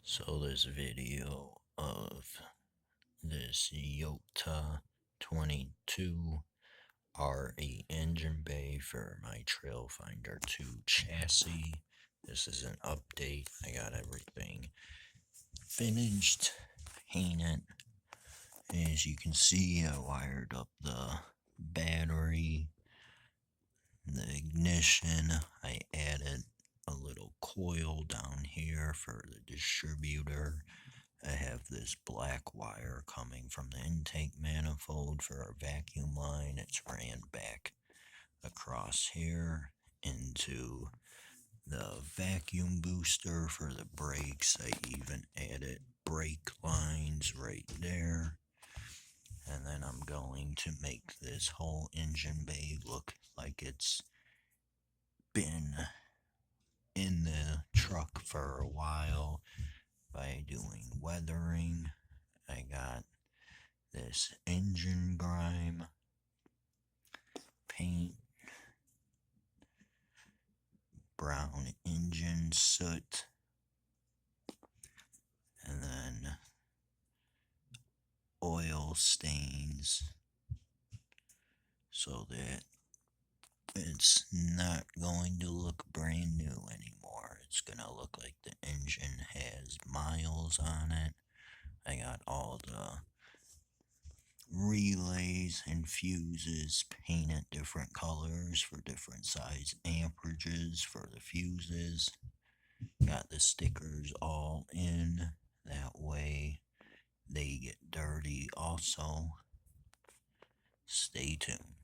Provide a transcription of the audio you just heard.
So this video of this Yota 22 RE engine bay for my Trailfinder 2 chassis. This is an update. I got everything finished, painted. As you can see, I wired up the battery, the ignition. I added a little coil down here for the distributor. I have this black wire coming from the intake manifold for our vacuum line. It's ran back across here into the vacuum booster for the brakes. I even added brake lines right there. And then I'm going to make this whole engine bay look like it's been in the truck for a while by doing weathering. I got this engine grime paint, brown engine soot, and then oil stains so that it's not going to look brand new anymore. It's gonna look like the engine has miles on it. I got all the relays and fuses painted different colors for different size amperages for the fuses. Got the stickers all in, that way they get dirty also. Stay tuned.